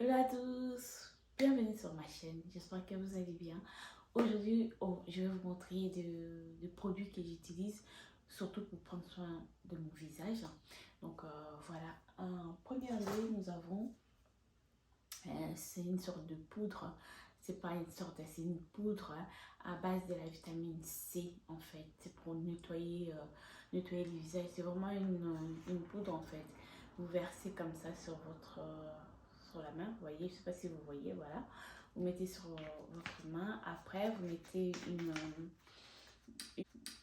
Hello à tous, bienvenue sur ma chaîne, j'espère que vous allez bien. Aujourd'hui, je vais vous montrer des produits que j'utilise, surtout pour prendre soin de mon visage. Donc voilà, en première lieu, nous avons, c'est une sorte de poudre, c'est pas une sorte, c'est une poudre à base de la vitamine C en fait. C'est pour nettoyer le visage, c'est vraiment une poudre en fait. Vous versez comme ça sur sur la main, vous voyez, je sais pas si vous voyez, voilà. Vous mettez sur votre main, après vous mettez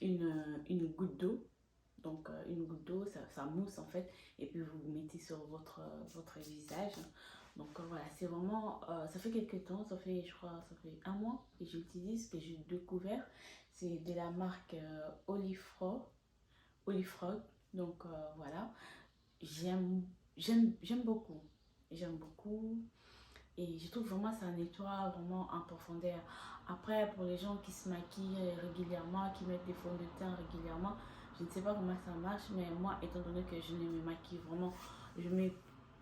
une goutte d'eau. Donc une goutte d'eau, ça mousse en fait, et puis vous mettez sur votre visage. Donc voilà, c'est vraiment, ça fait quelques temps, ça fait, je crois, ça fait un mois que j'utilise, que j'ai découvert. C'est de la marque Olifrog. Donc voilà, j'aime beaucoup. J'aime beaucoup. Et je trouve vraiment ça nettoie vraiment en profondeur. Après, pour les gens qui se maquillent régulièrement, qui mettent des fonds de teint régulièrement, je ne sais pas comment ça marche, mais moi, étant donné que je ne me maquille vraiment, je mets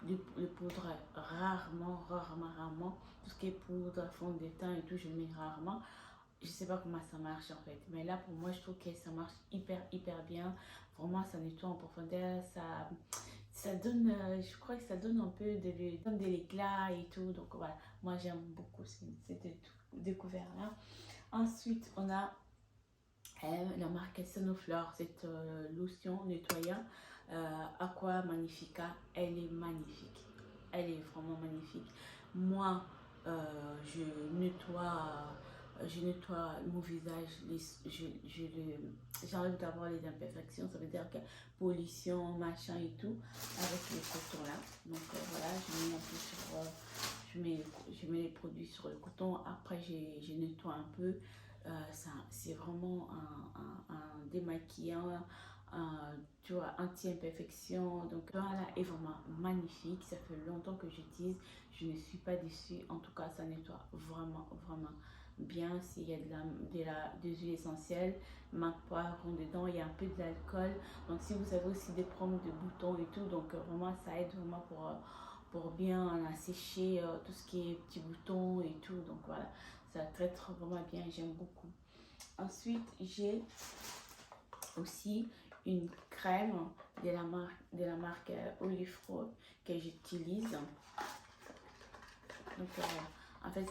des poudres rarement. Tout ce qui est poudre, fond de teint et tout, je mets rarement. Je sais pas comment ça marche en fait, mais là pour moi je trouve que ça marche hyper bien. Vraiment ça nettoie en profondeur, ça donne, je crois que ça donne un peu de l'éclat et tout. Donc voilà, moi j'aime beaucoup cette découvert là. Ensuite on a la marque Sonoflore, cette lotion nettoyant Aqua Magnifica. Elle est magnifique, elle est vraiment magnifique. Moi je nettoie je nettoie mon visage, j'enlève d'abord les imperfections, ça veut dire que pollution, machin et tout, avec le coton là. Donc voilà, je mets un peu sur, je mets les produits sur le coton, après je nettoie un peu. C'est vraiment un démaquillant, tu vois, anti-imperfection. Donc là est vraiment magnifique, ça fait longtemps que j'utilise, je ne suis pas déçue. En tout cas, ça nettoie vraiment bien. S'il y a des huiles essentielles, marque poivron dedans, il y a un peu de l'alcool. Donc si vous avez aussi des problèmes de boutons et tout, donc vraiment ça aide vraiment pour bien assécher tout ce qui est petits boutons et tout. Donc voilà, ça traite vraiment bien, j'aime beaucoup. Ensuite, j'ai aussi une crème de la marque Olifro que j'utilise. Donc, en fait,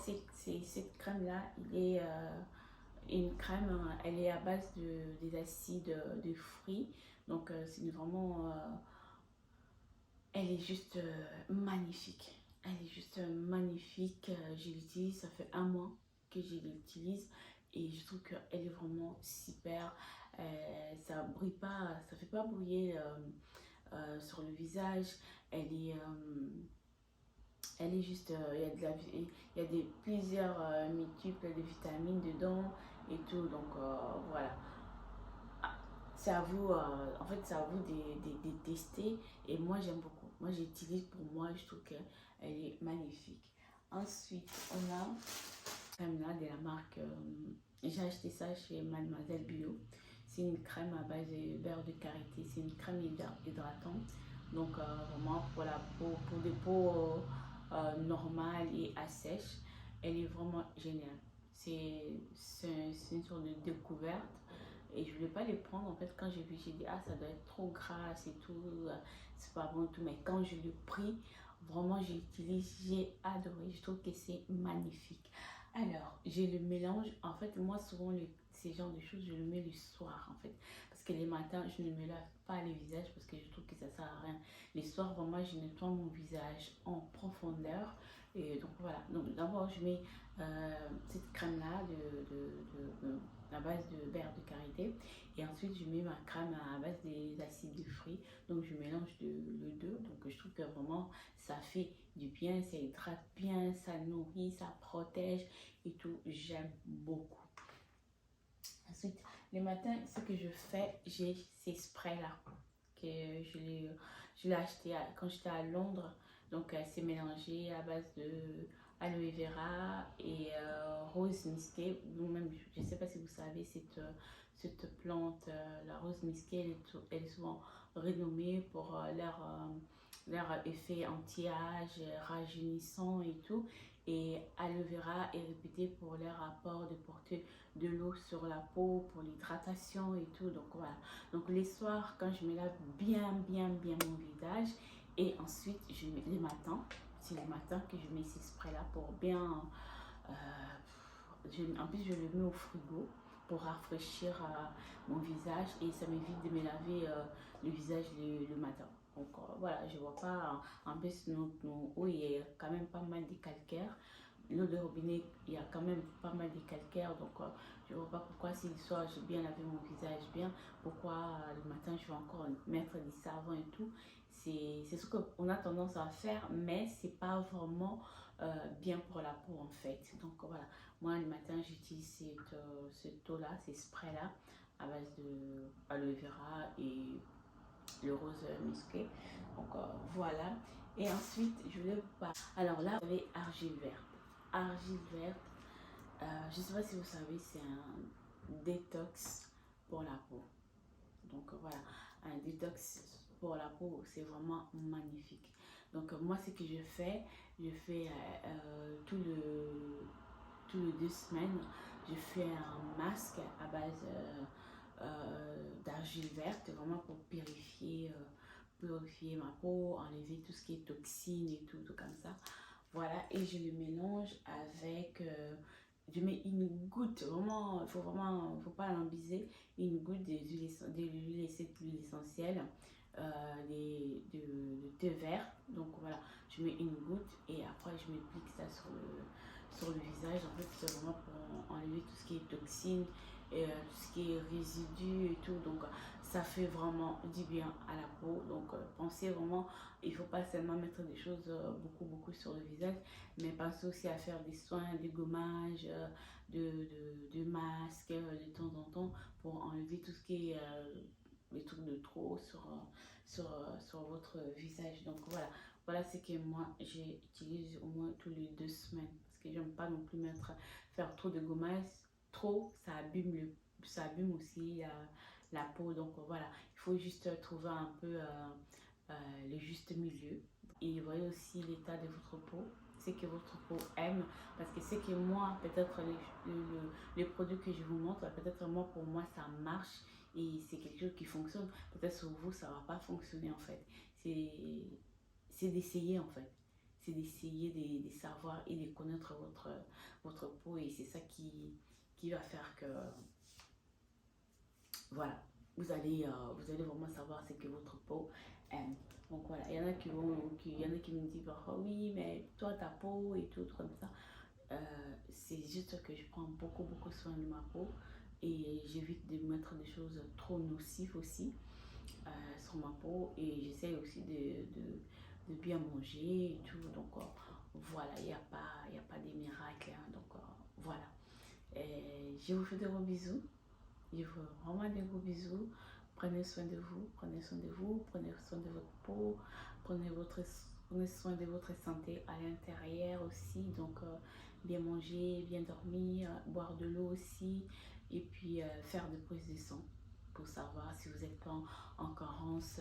cette crème-là, une crème, elle est à base des acides de fruits. Donc, c'est vraiment, elle est juste magnifique. Elle est juste magnifique. Je l'utilise, ça fait un mois que je l'utilise et je trouve qu'elle est vraiment super. Ça brille pas, ça fait pas briller sur le visage. Elle est, elle est juste, il y a plusieurs multiples de vitamines dedans et tout. Donc voilà, c'est à vous, en fait, c'est à vous de tester. Et moi, j'aime beaucoup. Moi, j'utilise pour moi, je trouve qu'elle est magnifique. Ensuite, on a crème là de la marque, j'ai acheté ça chez Mademoiselle Bio. C'est une crème à base de beurre de karité. C'est une crème hydratante. Donc, vraiment, pour la peau, pour des peaux normales et à sèche, elle est vraiment géniale. C'est une sorte de découverte. Et je voulais pas les prendre. En fait, quand j'ai vu, j'ai dit, ah, ça doit être trop gras et tout. C'est pas bon tout. Mais quand je l'ai pris, vraiment, j'ai utilisé, j'ai adoré. Je trouve que c'est magnifique. Alors, j'ai le mélange. En fait, moi, souvent, ces genres de choses, je le mets le soir, en fait. Parce que les matins, je ne me lave pas le visage parce que je trouve que ça sert à rien. Les soirs, vraiment, je nettoie mon visage en profondeur. Et donc, voilà. Donc, d'abord, je mets cette crème-là à base de beurre de karité. Et ensuite, je mets ma crème à base des acides de fruits. Donc, je mélange le deux. Donc, je trouve que vraiment, ça fait du bien, ça hydrate bien, ça nourrit, ça protège et tout. J'aime beaucoup. Ensuite, les matins, ce que je fais, j'ai ces sprays-là que je l'ai acheté quand j'étais à Londres. Donc, c'est mélangé à base de aloe vera et rose musquée. Vous-même, je ne sais pas si vous savez, cette plante, la rose musquée, elle est souvent renommée pour leur effet anti-âge, rajeunissant et tout. Et aloe vera est réputé pour leur apport de porter de l'eau sur la peau, pour l'hydratation et tout. Donc voilà. Donc les soirs, quand je me lave bien mon visage, et ensuite je mets les matins, c'est le matin que je mets ces sprays là pour bien en plus je le mets au frigo pour rafraîchir mon visage, et ça m'évite de me laver le visage le matin. Donc voilà, je vois pas, en plus notre eau il y a quand même pas mal de calcaire. L'eau de robinet, il y a quand même pas mal de calcaire, donc je vois pas pourquoi si le soir j'ai bien lavé mon visage bien, pourquoi le matin je vais encore mettre du savon et tout. C'est ce qu'on a tendance à faire, mais c'est pas vraiment bien pour la peau en fait. Donc voilà, moi le matin j'utilise cette eau là, ces sprays là à base de aloe vera et le rose musqué. Donc voilà. Et ensuite je voulais vous parler, alors là vous avez argile verte. Argile verte, je ne sais pas si vous savez, c'est un détox pour la peau. Donc voilà, un détox pour la peau, c'est vraiment magnifique. Donc moi ce que je fais tous les 2 semaines, je fais un masque à base d'argile verte, vraiment pour purifier ma peau, enlever tout ce qui est toxines et tout comme ça. Voilà, et je le mélange avec, je mets une goutte, vraiment, faut pas l'embiser, une goutte d'huile essentielle, de thé vert. Donc voilà, je mets une goutte et après je m'applique ça sur le visage. En fait, c'est vraiment pour enlever tout ce qui est toxine, et tout ce qui est résidus et tout. Donc ça fait vraiment du bien à la peau. Donc pensez vraiment, il ne faut pas seulement mettre des choses beaucoup sur le visage, mais pensez aussi à faire des soins, des gommages, de masques de temps en temps pour enlever tout ce qui est les trucs de trop sur votre visage. Donc voilà, voilà ce que moi j'utilise au moins tous les 2 semaines, parce que j'aime pas non plus faire trop de gommage. Trop, ça abîme aussi la peau. Donc voilà, il faut juste trouver un peu le juste milieu. Et voyez aussi l'état de votre peau, ce que votre peau aime, parce que c'est que moi, peut-être les produits que je vous montre, peut-être moi, pour moi ça marche et c'est quelque chose qui fonctionne. Peut-être sur vous ça va pas fonctionner en fait. C'est d'essayer en fait, c'est d'essayer de savoir et de connaître votre peau, et c'est ça qui va faire que voilà, vous allez vraiment savoir ce que votre peau aime. Donc voilà, il y en a il y en a qui me disent parfois oui, mais toi ta peau et tout comme ça. C'est juste que je prends beaucoup soin de ma peau, et j'évite de mettre des choses trop nocives aussi sur ma peau, et j'essaie aussi de bien manger et tout. Donc voilà, il n'y a pas de miracle, hein. Donc voilà. Et je vous fais de gros bisous. Je vous fais vraiment de gros bisous. Prenez soin de vous, prenez soin de vous, prenez soin de votre peau, prenez soin de votre santé à l'intérieur aussi. Donc, bien manger, bien dormir, boire de l'eau aussi, et puis faire des prises de sang pour savoir si vous êtes pas en carence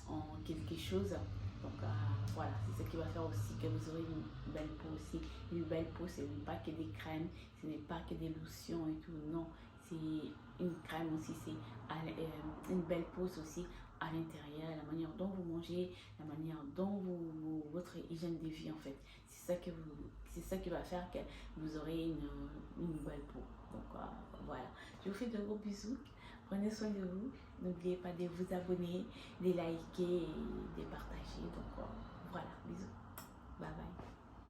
en quelque chose. Donc voilà, c'est ce qui va faire aussi que vous aurez une belle peau aussi. Une belle peau, ce n'est pas que des crèmes, ce n'est pas que des lotions et tout, non. C'est une crème aussi, c'est une belle peau aussi à l'intérieur, la manière dont vous mangez, la manière dont votre hygiène de vie en fait. C'est ça qui va faire que vous aurez une belle peau. Donc voilà, je vous fais de gros bisous. Prenez soin de vous. N'oubliez pas de vous abonner, de liker et de partager. Donc voilà, bisous. Bye bye.